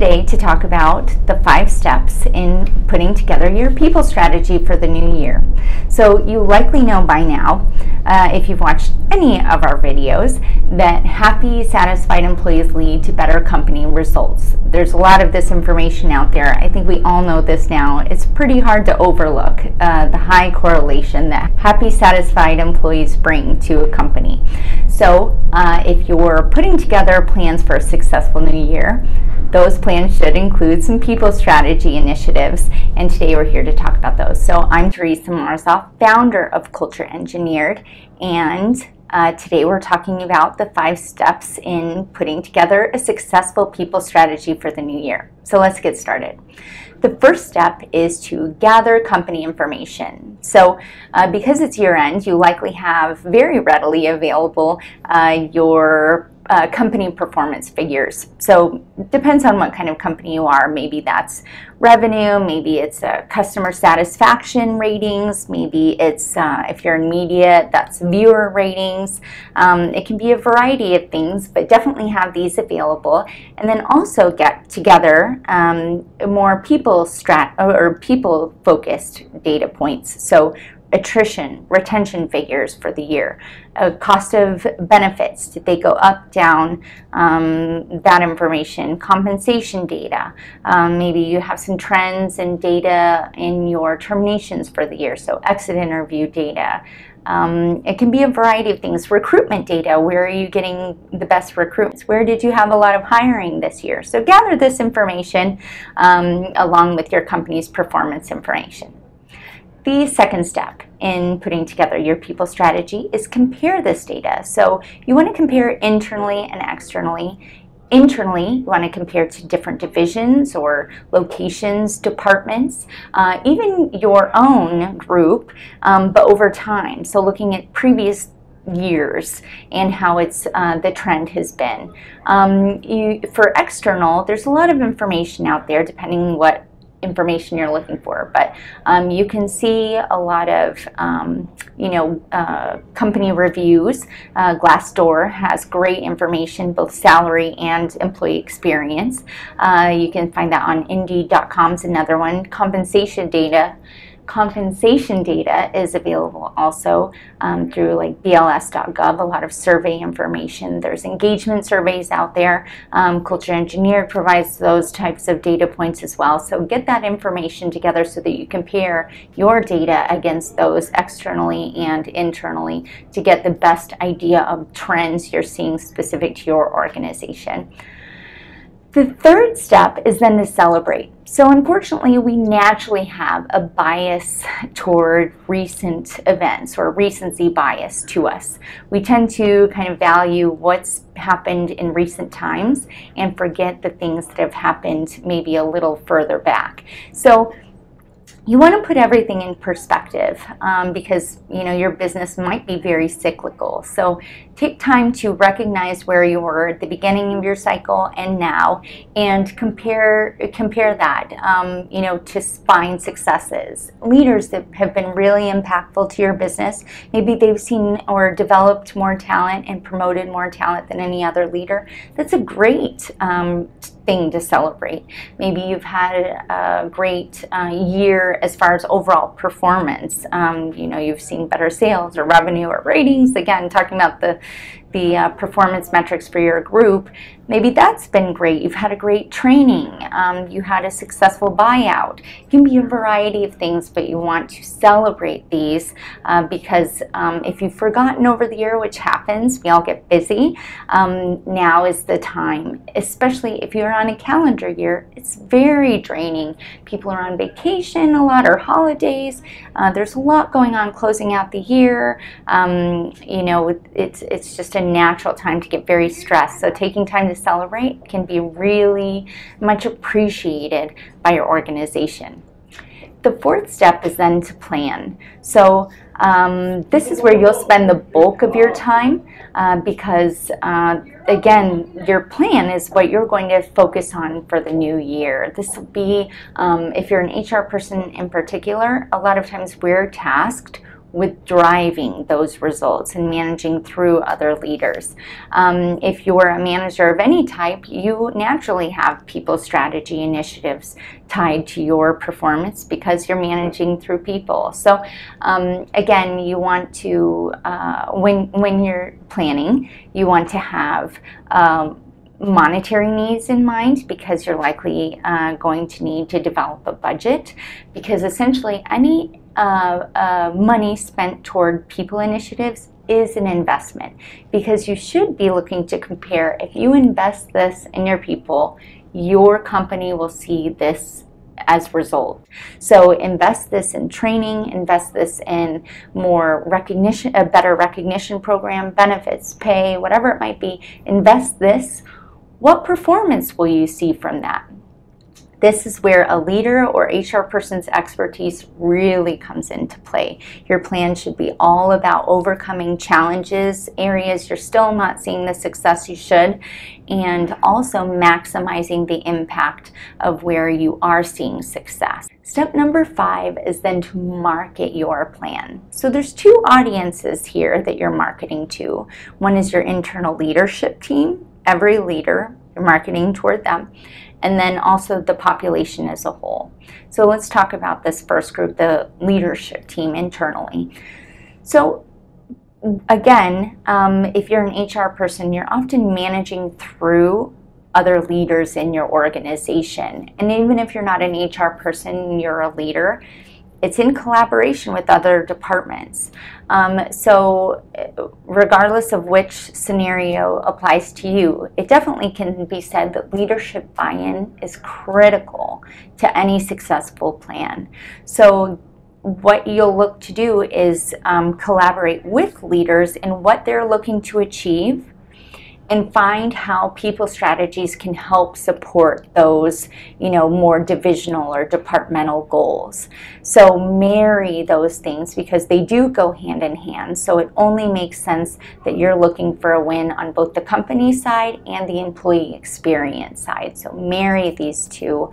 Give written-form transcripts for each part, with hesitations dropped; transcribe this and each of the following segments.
today to talk about the 5 steps in putting together your people strategy for the new year. So you likely know by now, if you've watched any of our videos, that happy, satisfied employees lead to better company results. There's a lot of this information out there. I think we all know this now. It's pretty hard to overlook the high correlation that happy, satisfied employees bring to a company. So if you're putting together plans for a successful new year, those plans should include some people strategy initiatives, and today we're here to talk about those. So I'm Teresa Marzoff, founder of Culture Engineered, and today we're talking about the 5 steps in putting together a successful people strategy for the new year. So let's get started. The first step is to gather company information. So because it's year end, you likely have very readily available your company performance figures. So it depends on what kind of company you are. Maybe that's revenue, maybe it's customer satisfaction ratings, maybe it's, if you're in media, that's viewer ratings. It can be a variety of things, but definitely have these available. And then also get together more people-focused data points. So attrition, retention figures for the year, cost of benefits, did they go up, down, that information, compensation data, maybe you have some trends and data in your terminations for the year, so exit interview data. It can be a variety of things. Recruitment data, where are you getting the best recruitments? Where did you have a lot of hiring this year? So gather this information along with your company's performance information. The second step in putting together your people strategy is compare this data. So you want to compare internally and externally. Internally, you want to compare to different divisions or locations, departments, even your own group, but over time. So looking at previous years and how it's the trend has been. For external, there's a lot of information out there depending on what information you're looking for, but you can see a lot of company reviews. Glassdoor has great information, both salary and employee experience. You can find that on Indeed.com is another one. Compensation data is available also through like BLS.gov, a lot of survey information. There's engagement surveys out there. Culture Engineered provides those types of data points as well. So get that information together so that you compare your data against those externally and internally to get the best idea of trends you're seeing specific to your organization. The third step is then to celebrate. So unfortunately, we naturally have a bias toward recent events or recency bias to us. We tend to kind of value what's happened in recent times and forget the things that have happened maybe a little further back. So you want to put everything in perspective because your business might be very cyclical. So take time to recognize where you were at the beginning of your cycle and now, and compare that to find successes. Leaders that have been really impactful to your business, maybe they've seen or developed more talent and promoted more talent than any other leader. That's a great thing to celebrate. Maybe you've had a great year as far as overall performance. You've seen better sales or revenue or ratings. Again, talking about the performance metrics for your group. Maybe that's been great. You've had a great training. You had a successful buyout. It can be a variety of things, but you want to celebrate these because if you've forgotten over the year, which happens, we all get busy, now is the time, especially if you're on a calendar year. It's very draining. People are on vacation a lot or holidays. There's a lot going on closing out the year. It's just a natural time to get very stressed. So taking time to celebrate can be really much appreciated by your organization. The fourth step is then to plan. So this is where you'll spend the bulk of your time because again, your plan is what you're going to focus on for the new year. This will be, if you're an HR person in particular, a lot of times we're tasked with driving those results and managing through other leaders. If you're a manager of any type, you naturally have people strategy initiatives tied to your performance because you're managing through people. So again, you want to, when you're planning, you want to have monetary needs in mind, because you're likely going to need to develop a budget, because essentially any money spent toward people initiatives is an investment, because you should be looking to compare, if you invest this in your people, your company will see this as result. So invest this in training, invest this in more recognition, a better recognition program, benefits, pay, whatever it might be. Invest this. What performance will you see from that? This is where a leader or HR person's expertise really comes into play. Your plan should be all about overcoming challenges, areas you're still not seeing the success you should, and also maximizing the impact of where you are seeing success. Step number 5 is then to market your plan. So there's 2 audiences here that you're marketing to. One is your internal leadership team, every leader, you're marketing toward them, and then also the population as a whole. So let's talk about this first group, the leadership team internally. So again, if you're an HR person, you're often managing through other leaders in your organization. And even if you're not an HR person, you're a leader, it's in collaboration with other departments. So regardless of which scenario applies to you, it definitely can be said that leadership buy-in is critical to any successful plan. So what you'll look to do is collaborate with leaders in what they're looking to achieve, and find how people strategies can help support those, more divisional or departmental goals. So marry those things, because they do go hand in hand. So it only makes sense that you're looking for a win on both the company side and the employee experience side. So marry these two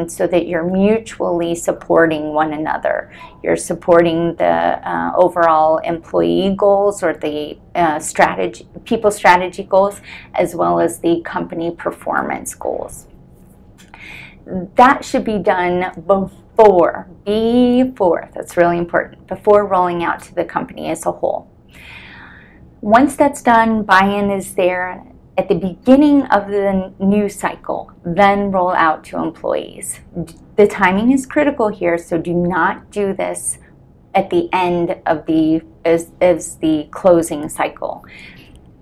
so that you're mutually supporting one another. You're supporting the overall employee goals, or the people strategy goals, as well as the company performance goals. That should be done before, that's really important, before rolling out to the company as a whole. Once that's done, buy-in is there at the beginning of the new cycle, then roll out to employees. The timing is critical here, so do not do this at the end of the closing cycle,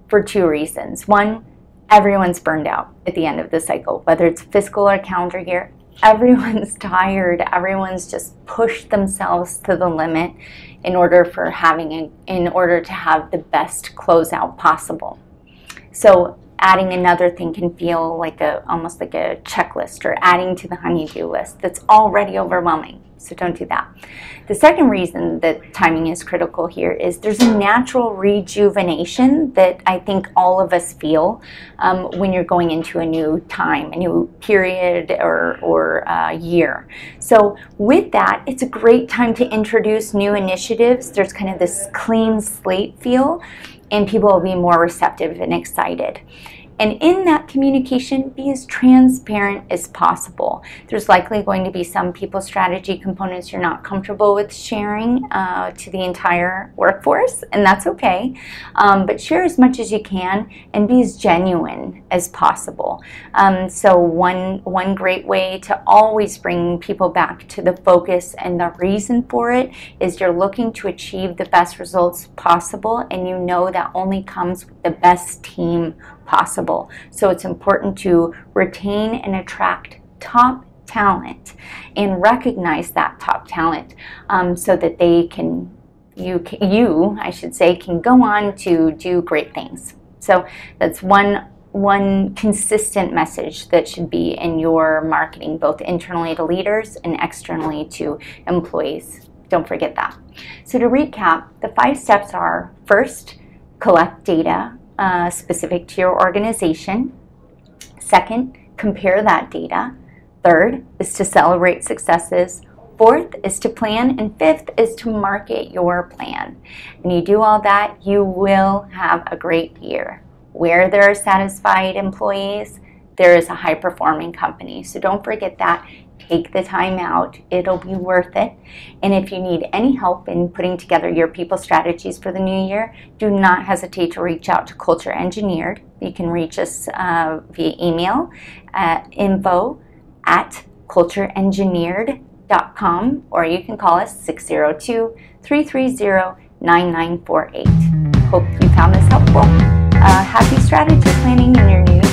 for 2 reasons. One, everyone's burned out at the end of the cycle, whether it's fiscal or calendar year. Everyone's tired. Everyone's just pushed themselves to the limit in order to have the best closeout possible. So adding another thing can feel like almost like a checklist, or adding to the honey-do list that's already overwhelming. So don't do that. The second reason that timing is critical here is there's a natural rejuvenation that I think all of us feel when you're going into a new time, a new period or year. So with that, it's a great time to introduce new initiatives. There's kind of this clean slate feel, and people will be more receptive and excited. And in that communication, be as transparent as possible. There's likely going to be some people strategy components you're not comfortable with sharing to the entire workforce, and that's okay. But share as much as you can and be as genuine as possible. So one great way to always bring people back to the focus and the reason for it is you're looking to achieve the best results possible, and you know that only comes with the best team possible. So it's important to retain and attract top talent and recognize that top talent so that they can, I should say, can go on to do great things. So that's one consistent message that should be in your marketing, both internally to leaders and externally to employees. Don't forget that. So to recap, the 5 steps are: first, collect data specific to your organization. Second, compare that data. Third is to celebrate successes. Fourth is to plan, and fifth is to market your plan. And you do all that, you will have a great year. Where there are satisfied employees, there is a high-performing company. So don't forget that. Take the time out. It'll be worth it. And if you need any help in putting together your people strategies for the new year, do not hesitate to reach out to Culture Engineered. You can reach us via email at info@cultureengineered.com, or you can call us 602-330-9948. Hope you found this helpful. Happy strategy planning in your new year.